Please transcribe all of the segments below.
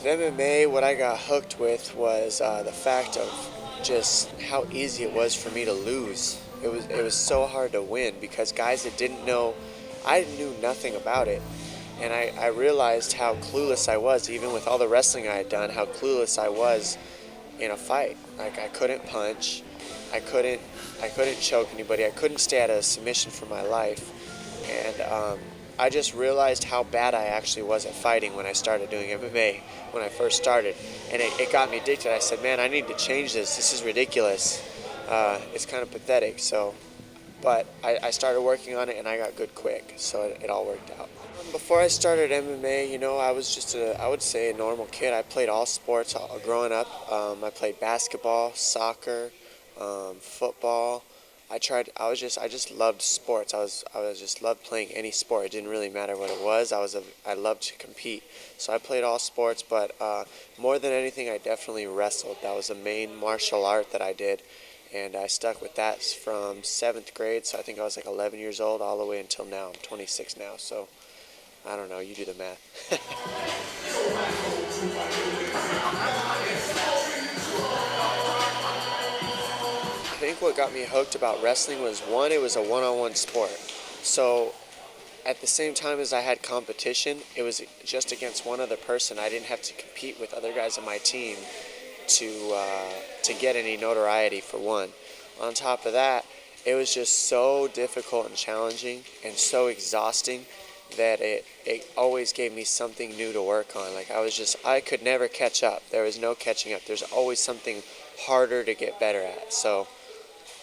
With MMA, what I got hooked with was the fact of just how easy it was for me to lose. It was so hard to win because guys that didn't know, I knew nothing about it, and I realized how clueless I was, even with all the wrestling I had done, how clueless I was in a fight. Like I couldn't punch, I couldn't I couldn't choke anybody, I couldn't stay out of a submission for my life, and I just realized how bad I actually was at fighting when I started doing MMA when I first started, and it got me addicted. I said, man, I need to change this. This is ridiculous. It's kind of pathetic. So, but I started working on it, and I got good quick. So it all worked out. Before I started MMA, I was just I would say a normal kid. I played all sports growing up. I played basketball, soccer, football. I just loved sports. I was just loved playing any sport. It didn't really matter what it was. I loved to compete. So I played all sports, but more than anything, I definitely wrestled. That was the main martial art that I did. And I stuck with that from 7th grade, so I think I was like 11 years old all the way until now. I'm 26 now, so I don't know, you do the math. I think what got me hooked about wrestling was one, it was a one-on-one sport. So at the same time as I had competition, it was just against one other person. I didn't have to compete with other guys on my team to get any notoriety, for one. On top of that, it was just so difficult and challenging and so exhausting that it always gave me something new to work on. Like I could never catch up. There was no catching up. There's always something harder to get better at. So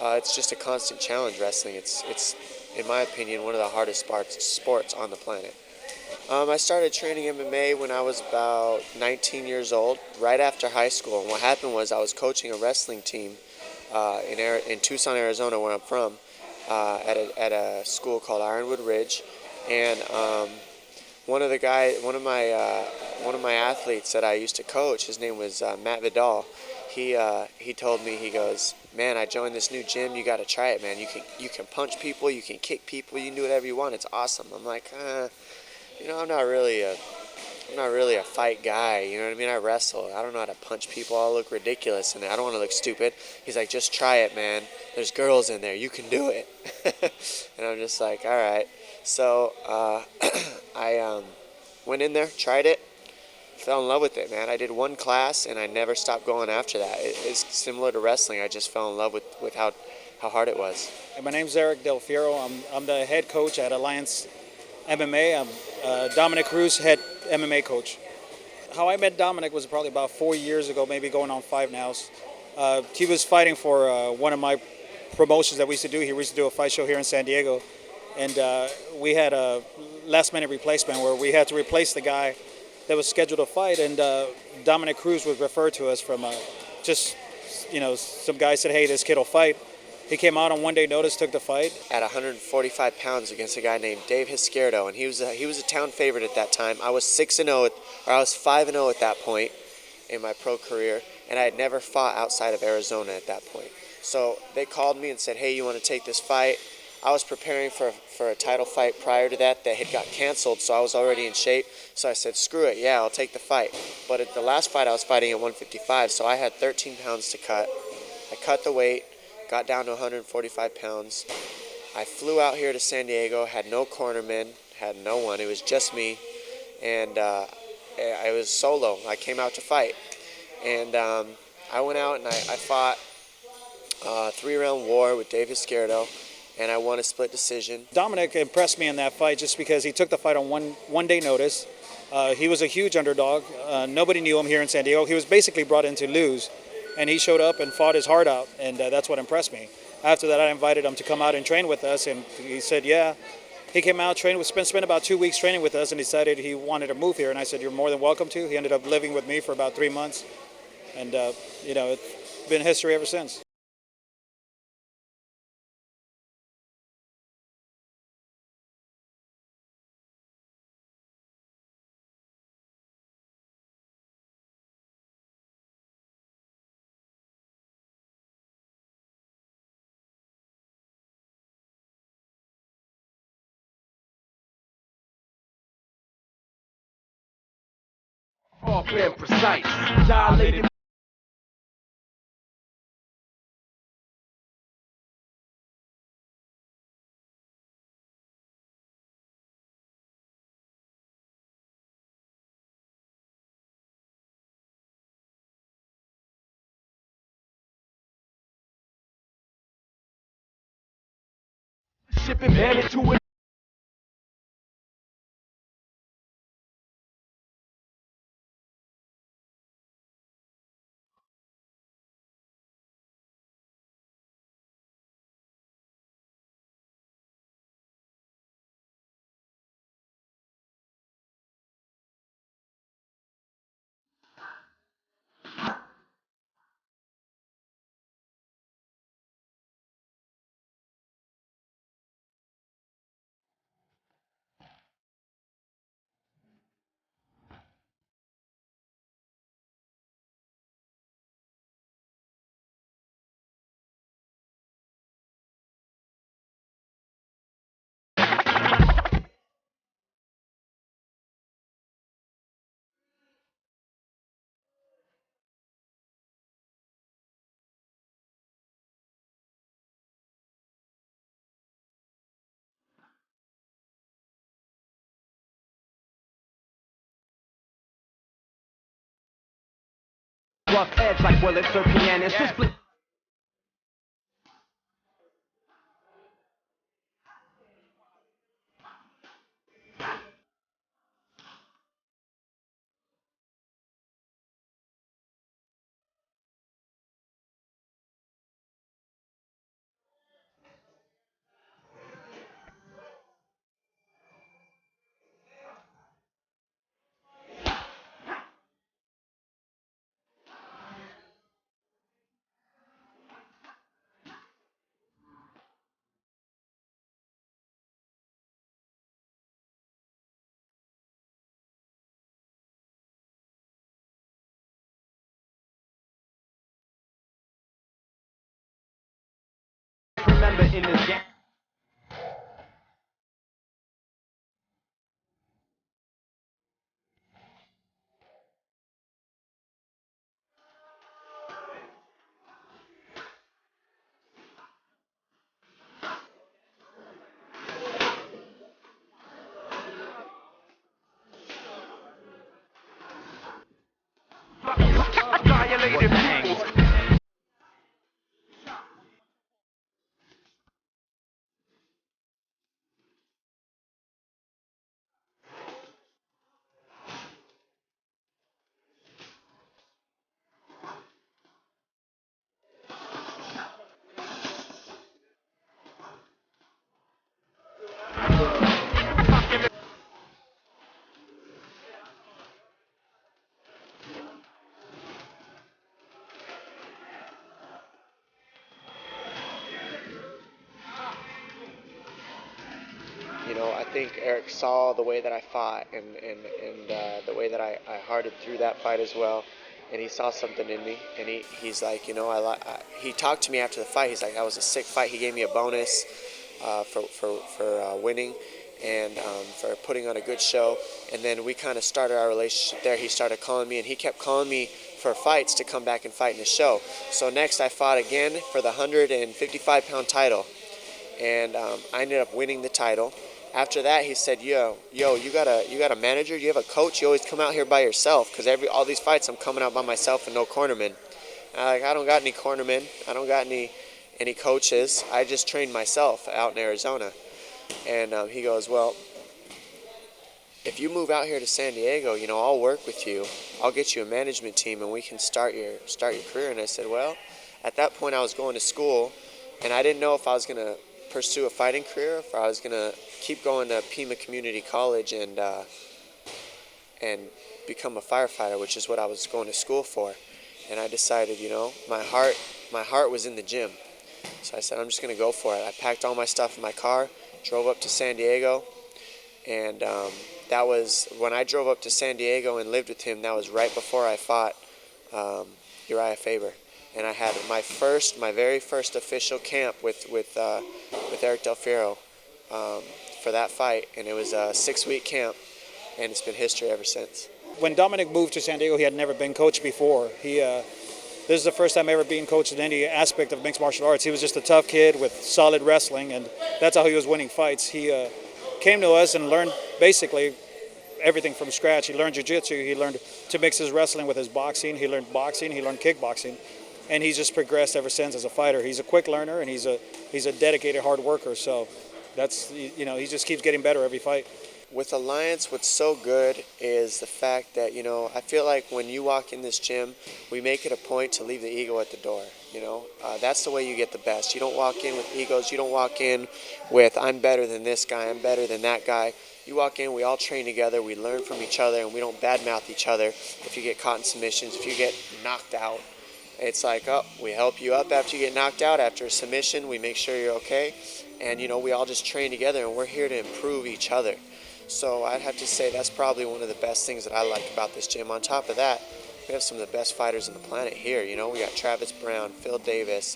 it's just a constant challenge, wrestling. It's in my opinion, one of the hardest sports on the planet. I started training MMA when I was about 19 years old, right after high school. And what happened was I was coaching a wrestling team in Tucson, Arizona, where I'm from, at a school called Ironwood Ridge, and one of my athletes that I used to coach, his name was Matt Vidal. He told me, he goes, man, I joined this new gym. You got to try it, man. You can punch people, you can kick people, you can do whatever you want. It's awesome. I'm like, I'm not really a fight guy. You know what I mean? I wrestle. I don't know how to punch people. I'll look ridiculous, and I don't want to look stupid. He's like, just try it, man. There's girls in there. You can do it. And I'm just like, all right. So I went in there, tried it, fell in love with it, man. I did one class, and I never stopped going after that. It's similar to wrestling. I just fell in love with how hard it was. My name's Eric Del Fiero. I'm the head coach at Alliance MMA. I'm Dominick Cruz, head MMA coach. How I met Dominic was probably about 4 years ago, maybe going on 5 now. He was fighting for one of my promotions that we used to do. He used to do a fight show here in San Diego, and we had a last-minute replacement where we had to replace the guy that was scheduled to fight, and Dominick Cruz was referred to us from some guy said, hey, this kid will fight. He came out on 1 day notice, took the fight. At 145 pounds against a guy named Dave Izquierdo, and he was a town favorite at that time. I was 6-0, or I was 5-0 at that point in my pro career, and I had never fought outside of Arizona at that point. So they called me and said, hey, you want to take this fight? I was preparing for a title fight prior to that had got canceled, so I was already in shape. So I said, screw it, yeah, I'll take the fight. But at the last fight, I was fighting at 155, so I had 13 pounds to cut. I cut the weight, got down to 145 pounds. I flew out here to San Diego, had no cornermen, had no one. It was just me, and I was solo. I came out to fight, and I went out and I fought a 3-round war with Dave Izquierdo, and I won a split decision. Dominic impressed me in that fight just because he took the fight on one day notice. He was a huge underdog. Nobody knew him here in San Diego. He was basically brought in to lose, and he showed up and fought his heart out, and that's what impressed me. After that, I invited him to come out and train with us, and he said, yeah. He came out, spent about 2 weeks training with us, and decided he wanted to move here, and I said, you're more than welcome to. He ended up living with me for about 3 months, and it's been history ever since. Sharp and precise. Dilated. Shipping headed to it. Rough edge like bullets or pianists. Yeah. Split. Remember in this game. Violated people. You know, I think Eric saw the way that I fought and the way that I hearted through that fight as well. And he saw something in me. And he's like, you know, he talked to me after the fight. He's like, that was a sick fight. He gave me a bonus for winning and for putting on a good show. And then we kind of started our relationship there. He started calling me, and he kept calling me for fights to come back and fight in the show. So next I fought again for the 155-pound title. And I ended up winning the title. After that, he said, yo, you got a manager? You have a coach? You always come out here by yourself, because all these fights I'm coming out by myself and no cornerman. I don't got any cornermen. I don't got any coaches. I just trained myself out in Arizona. And he goes, well, if you move out here to San Diego, you know, I'll work with you. I'll get you a management team, and we can start your career. And I said, well, at that point I was going to school, and I didn't know if I was going to pursue a fighting career, if I was going to keep going to Pima Community College and become a firefighter, which is what I was going to school for. And I decided, you know, my heart was in the gym. So I said, I'm just going to go for it. I packed all my stuff in my car, drove up to San Diego, and that was when I drove up to San Diego and lived with him. That was right before I fought Urijah Faber. And I had my very first official camp with Eric Del Fierro for that fight, and it was a 6-week camp, and it's been history ever since. when Dominick moved to San Diego, he had never been coached before. This is the first time ever being coached in any aspect of mixed martial arts. He was just a tough kid with solid wrestling, and that's how he was winning fights. He came to us and learned basically everything from scratch. He learned jiu-jitsu. He learned to mix his wrestling with his boxing. He learned boxing. He learned kickboxing, and he's just progressed ever since as a fighter. He's a quick learner, and he's a dedicated hard worker. So that's, he just keeps getting better every fight. With Alliance, what's so good is the fact that, I feel like when you walk in this gym, we make it a point to leave the ego at the door. That's the way you get the best. You don't walk in with egos. You don't walk in with, I'm better than this guy, I'm better than that guy. You walk in, we all train together, we learn from each other, and we don't badmouth each other. If you get caught in submissions, if you get knocked out, it's like, oh, we help you up after you get knocked out. After a submission, we make sure you're okay. And, we all just train together, and we're here to improve each other. So I'd have to say that's probably one of the best things that I like about this gym. On top of that, we have some of the best fighters on the planet here. We got Travis Brown, Phil Davis,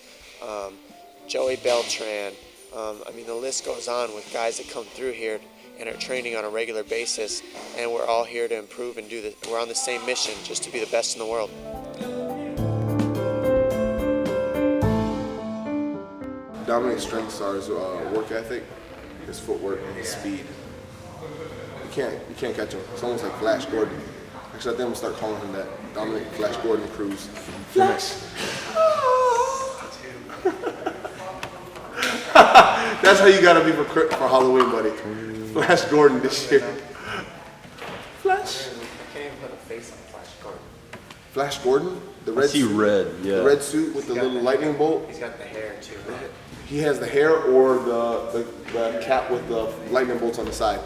Joey Beltran. The list goes on with guys that come through here and are training on a regular basis. And we're all here to improve and we're on the same mission, just to be the best in the world. Dominick's strengths are his work ethic, his footwork, and his speed. You can't catch him. It's almost like Flash Gordon. Actually, I think I'm gonna start calling him that. Dominick Flash Gordon Cruz. Flash. That's how you gotta be for Halloween, buddy. Flash Gordon this year. Flash. I can't even put a face on Flash Gordon. Flash Gordon, the red. I see suit, red. Yeah. The red suit with the little lightning bolt. He's got the hair too. He has the hair or the cap with the lightning bolts on the side.